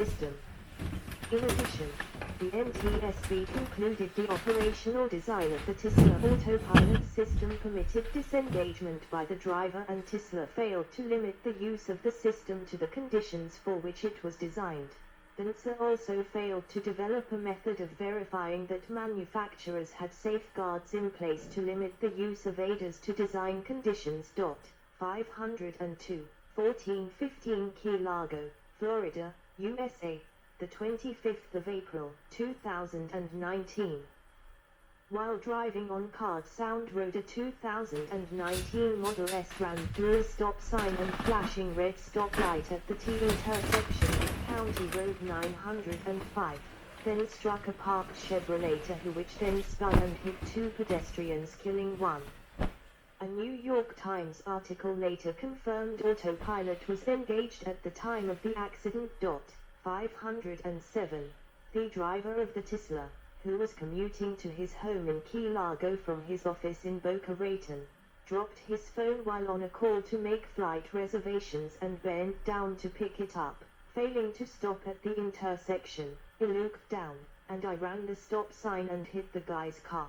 system. In addition, the NTSB concluded the operational design of the Tesla Autopilot system permitted disengagement by the driver, and Tesla failed to limit the use of the system to the conditions for which it was designed. Tesla also failed to develop a method of verifying that manufacturers had safeguards in place to limit the use of ADAS to design conditions. 502, 1415 Key Largo, Florida, USA, the 25th of April, 2019. While driving on Card Sound Road, a 2019 Model S ran through a stop sign and flashing red stoplight at the T intersection with County Road 905. Then struck a parked Chevrolet, which then spun and hit two pedestrians, killing one. A New York Times article later confirmed Autopilot was engaged at the time of the accident. 507. The driver of the Tesla, who was commuting to his home in Key Largo from his office in Boca Raton, dropped his phone while on a call to make flight reservations and bent down to pick it up. Failing to stop at the intersection, he looked down, and I ran the stop sign and hit the guy's car.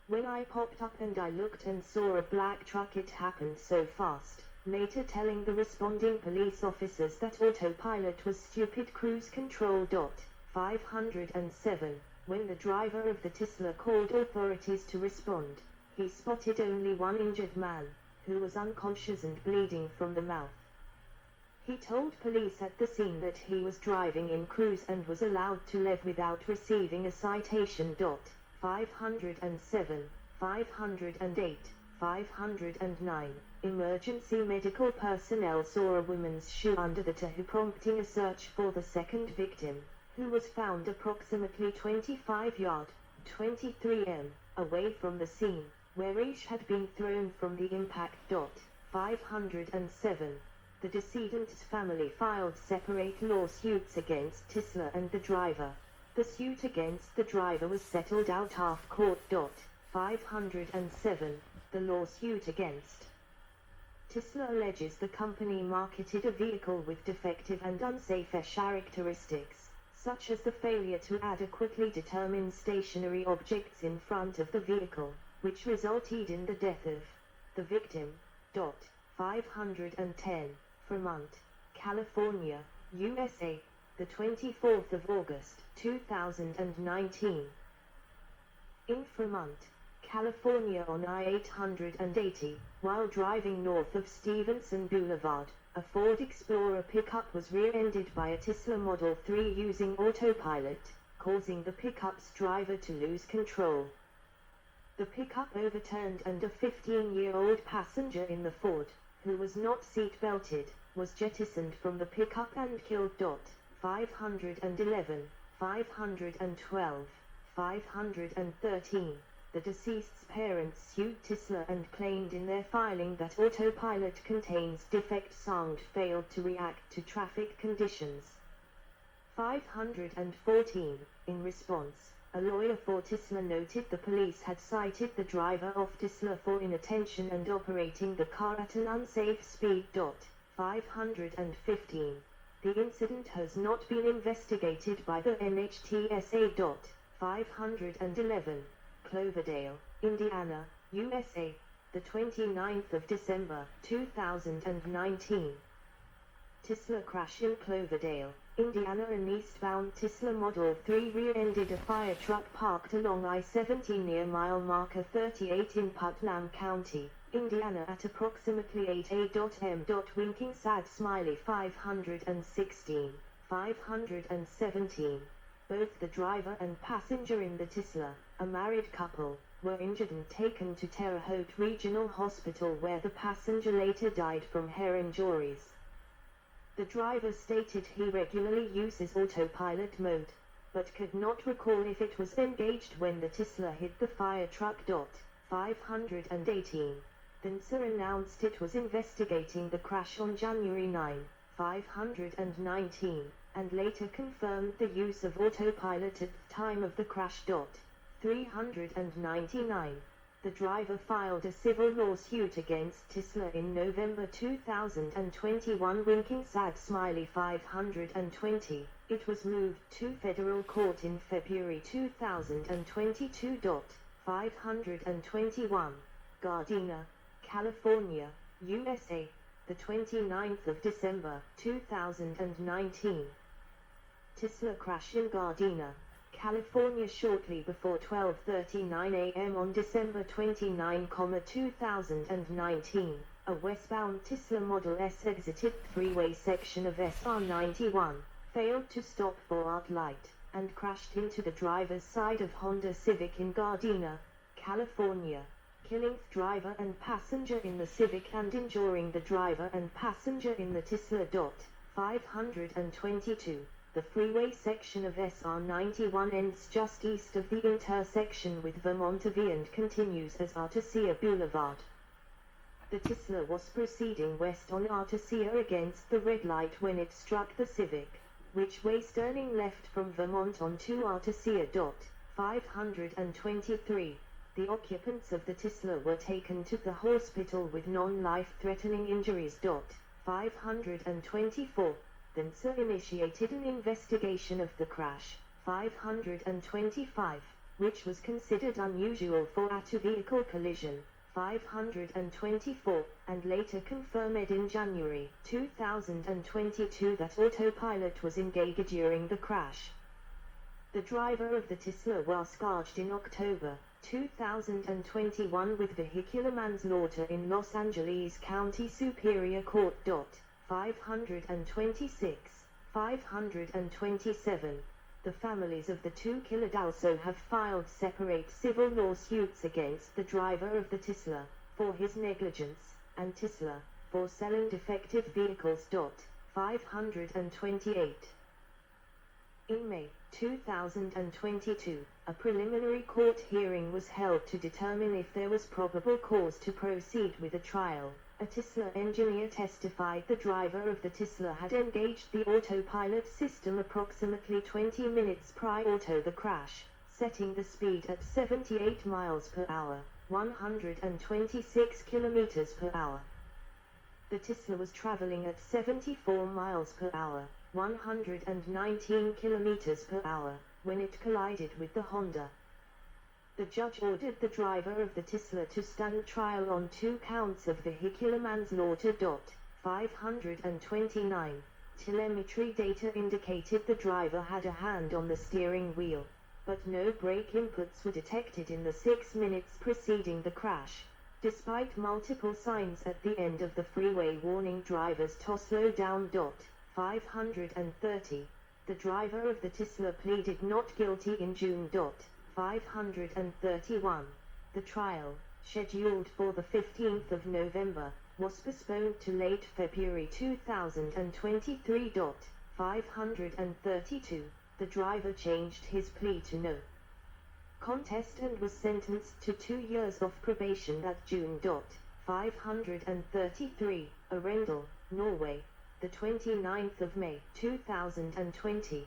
When I popped up and I looked and saw a black truck, it happened so fast. Later telling the responding police officers that Autopilot was stupid cruise control. 507. When the driver of the Tesla called authorities to respond, he spotted only one injured man, who was unconscious and bleeding from the mouth. He told police at the scene that he was driving in cruise and was allowed to leave without receiving a citation. 507, 508, 509. Emergency medical personnel saw a woman's shoe under the Tahoe, prompting a search for the second victim, who was found approximately 25 yards, 23 m, away from the scene, where each had been thrown from the impact. 507. The decedent's family filed separate lawsuits against Tesla and the driver. The suit against the driver was settled out of court. 507. The lawsuit against Tesla alleges the company marketed a vehicle with defective and unsafe characteristics, such as the failure to adequately determine stationary objects in front of the vehicle, which resulted in the death of the victim. 510. Fremont, California, USA, the 24th of August, 2019. In Fremont, California, on I-880, while driving north of Stevenson Boulevard, a Ford Explorer pickup was rear-ended by a Tesla Model 3 using Autopilot, causing the pickup's driver to lose control. The pickup overturned and a 15-year-old passenger in the Ford, who was not seat-belted, was jettisoned from the pickup and killed. 511, 512, 513. The deceased's parents sued Tesla and claimed in their filing that Autopilot contains defect sound failed to react to traffic conditions. 514. In response, a lawyer for Tesla noted the police had cited the driver of Tesla for inattention and operating the car at an unsafe speed. 515. The incident has not been investigated by the NHTSA. 511. Cloverdale, Indiana, USA, the 29th of December, 2019. Tesla crash in Cloverdale, Indiana. An eastbound Tesla Model 3 rear-ended a fire truck parked along I-70 near mile marker 38 in Putnam County, Indiana at approximately 8 a.m. Winking sad smiley. 516, 517. Both the driver and passenger in the Tesla, a married couple, were injured and taken to Terre Haute Regional Hospital, where the passenger later died from her injuries. The driver stated he regularly uses autopilot mode, but could not recall if it was engaged when the Tesla hit the fire truck. 518. Tesla announced it was investigating the crash on January 9, 519, and later confirmed the use of autopilot at the time of the crash. 399. The driver filed a civil lawsuit against Tesla in November 2021, winking sad smiley 520. It was moved to federal court in February 2022. 521. Gardena, California, USA, the 29th of December 2019. Tesla crash in Gardena, California shortly before 12:39 a.m. on December 29, 2019. A westbound Tesla Model S exited freeway section of SR 91, failed to stop for red light, and crashed into the driver's side of Honda Civic in Gardena, California, killing the driver and passenger in the Civic and injuring the driver and passenger in the Tesla. 522. The freeway section of SR 91 ends just east of the intersection with Vermont Ave and continues as Artesia Boulevard. The Tesla was proceeding west on Artesia against the red light when it struck the Civic, which was turning left from Vermont onto Artesia. 523. The occupants of the Tesla were taken to the hospital with non-life-threatening injuries. 524. Then Sir initiated an investigation of the crash. 525, which was considered unusual for a two-vehicle collision. 524, and later confirmed in January 2022 that Autopilot was engaged during the crash. The driver of the Tesla was charged in October 2021 with vehicular manslaughter in Los Angeles County Superior Court. 526, 527. The families of the two killed also have filed separate civil lawsuits against the driver of the Tesla for his negligence, and Tesla for selling defective vehicles. 528. In May 2022, a preliminary court hearing was held to determine if there was probable cause to proceed with a trial. A Tesla engineer testified the driver of the Tesla had engaged the autopilot system approximately 20 minutes prior to the crash, setting the speed at 78 miles per hour, 126 kilometers per hour. The Tesla was traveling at 74 miles per hour, 119 kilometers per hour, when it collided with the Honda. The judge ordered the driver of the Tesla to stand trial on 2 counts of vehicular manslaughter. 529. Telemetry data indicated the driver had a hand on the steering wheel, but no brake inputs were detected in the 6 minutes preceding the crash, despite multiple signs at the end of the freeway warning drivers to slow down. 530. The driver of the Tesla pleaded not guilty in June. 531. The trial, scheduled for the 15th of November, was postponed to late February 2023. 532. The driver changed his plea to no contest and was sentenced to 2 years of probation that June. 533. Arendal, Norway, the 29th of May 2020.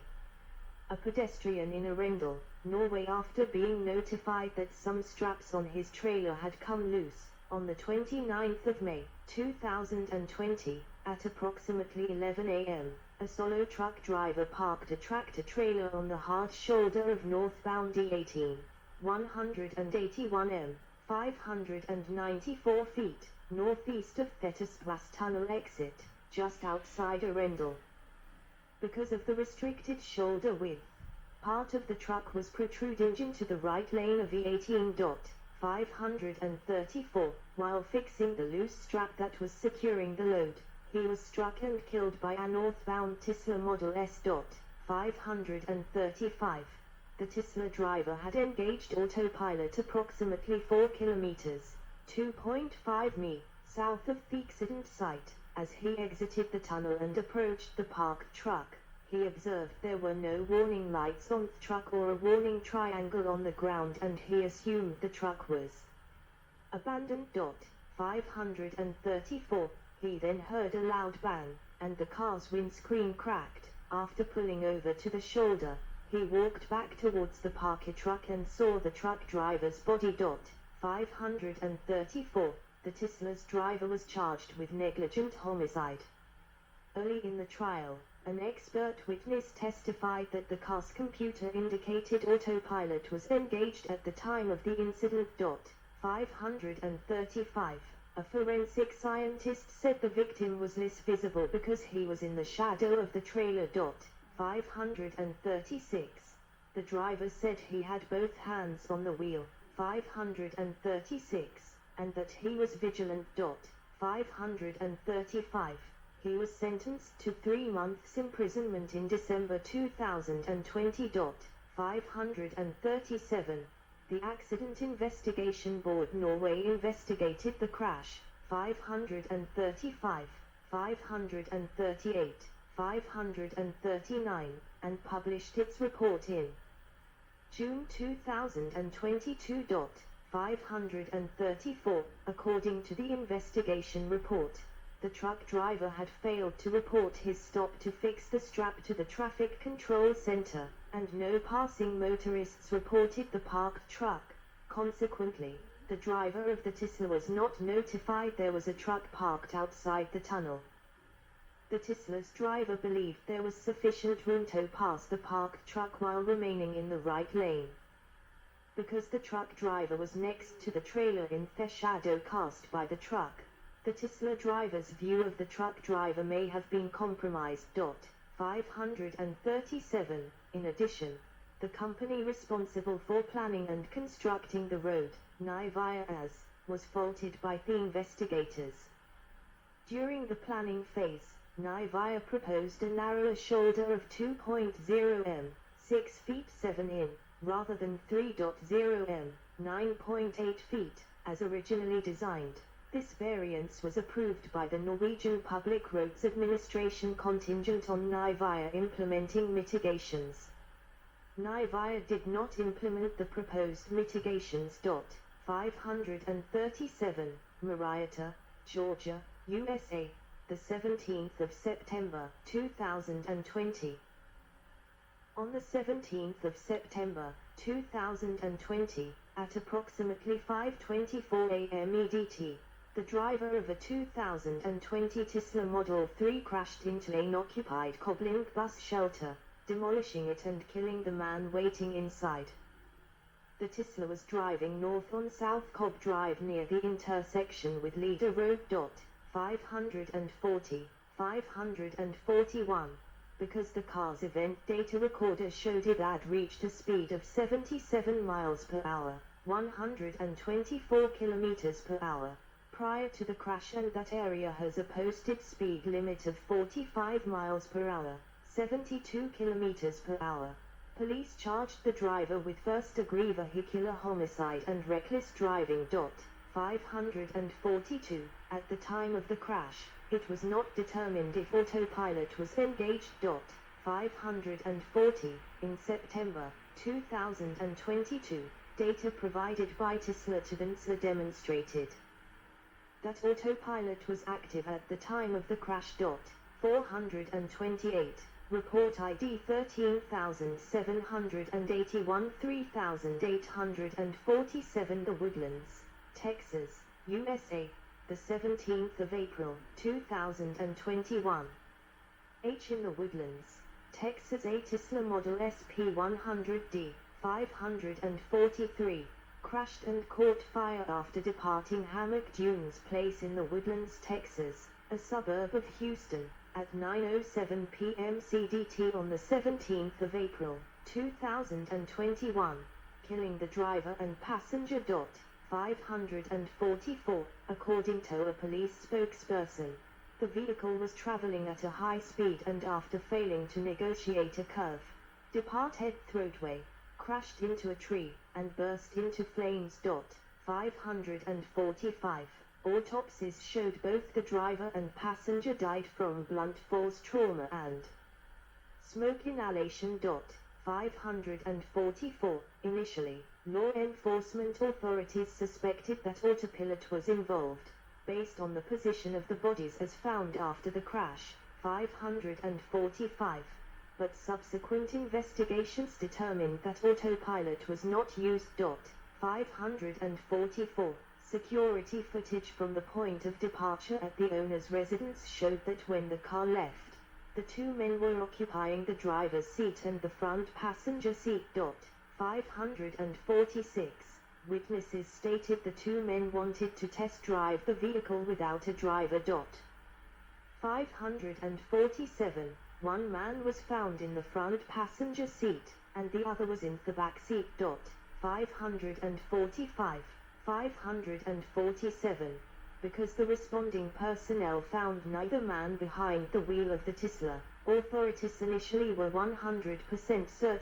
A pedestrian in Arendal, Norway, after being notified that some straps on his trailer had come loose, on the 29th of May 2020, at approximately 11 a.m., a solo truck driver parked a tractor-trailer on the hard shoulder of northbound D18, 181 m, 594 feet, northeast of Fetisplass Tunnel exit, just outside Arendal. Because of the restricted shoulder width, part of the truck was protruding into the right lane of E18. 534, while fixing the loose strap that was securing the load, he was struck and killed by a northbound Tesla Model S. 535. The Tesla driver had engaged autopilot approximately 4 kilometers, 2.5 mi, south of the accident site. As he exited the tunnel and approached the parked truck, he observed there were no warning lights on the truck or a warning triangle on the ground, and he assumed the truck was abandoned. 534. He then heard a loud bang, and the car's windscreen cracked. After pulling over to the shoulder, he walked back towards the parked truck and saw the truck driver's body. 534. The Tesla's driver was charged with negligent homicide. Early in the trial, an expert witness testified that the car's computer indicated autopilot was engaged at the time of the incident. 535. A forensic scientist said the victim was less visible because he was in the shadow of the trailer. 536. The driver said he had both hands on the wheel. 536. And that he was vigilant. 535. He was sentenced to 3 months imprisonment in December 2020. 537. The Accident Investigation Board Norway investigated the crash. 535, 538, 539, and published its report in June 2022. 534. According to the investigation report, the truck driver had failed to report his stop to fix the strap to the traffic control center, and no passing motorists reported the parked truck. Consequently, the driver of the Tesla was not notified there was a truck parked outside the tunnel. The Tesla's driver believed there was sufficient room to pass the parked truck while remaining in the right lane. Because the truck driver was next to the trailer in the shadow cast by the truck, the Tesla driver's view of the truck driver may have been compromised. 537. In addition, the company responsible for planning and constructing the road, Nivea AS, was faulted by the investigators. During the planning phase, Nivea proposed a narrower shoulder of 2.0 m, 6 feet 7 in, rather than 3.0 m, 9.8 feet, as originally designed. This variance was approved by the Norwegian Public Roads Administration contingent on Nivea implementing mitigations. Nivea did not implement the proposed mitigations. 537. Marietta, Georgia, USA, the 17th of September, 2020. On the 17th of September, 2020, at approximately 5:24 a.m. EDT, the driver of a 2020 Tesla Model 3 crashed into an occupied Koblink bus shelter, demolishing it and killing the man waiting inside. The Tesla was driving north on South Cobb Drive near the intersection with Leader Road. 540, 541. Because the car's event data recorder showed it had reached a speed of 77 miles per hour, 124 kilometers per hour, prior to the crash, and that area has a posted speed limit of 45 miles per hour, 72 kilometers per hour. Police charged the driver with first-degree vehicular homicide and reckless driving. 542. At the time of the crash, it was not determined if autopilot was engaged. 540. In September 2022, data provided by Tesla to NHTSA demonstrated that autopilot was active at the time of the crash. 428. Report ID 13781 3847. The Woodlands, Texas, USA, the 17th of April, 2021. H. In the Woodlands, Texas, a Tesla Model SP100D, 543, crashed and caught fire after departing Hammock Dunes Place in the Woodlands, Texas, a suburb of Houston, at 9:07 p.m. CDT on the 17th of April, 2021, killing the driver and passenger. 544, according to a police spokesperson. The vehicle was traveling at a high speed and after failing to negotiate a curve, departed throatway, crashed into a tree, and burst into flames. 545. Autopsies showed both the driver and passenger died from blunt force trauma and smoke inhalation. 544. Initially, law enforcement authorities suspected that Autopilot was involved, based on the position of the bodies as found after the crash. 545. But subsequent investigations determined that Autopilot was not used. 544. Security footage from the point of departure at the owner's residence showed that when the car left, the two men were occupying the driver's seat and the front passenger seat. 546. Witnesses stated the two men wanted to test drive the vehicle without a driver. 547. One man was found in the front passenger seat, and the other was in the back seat. 545. 547. Because the responding personnel found neither man behind the wheel of the Tesla, authorities initially were 100% certain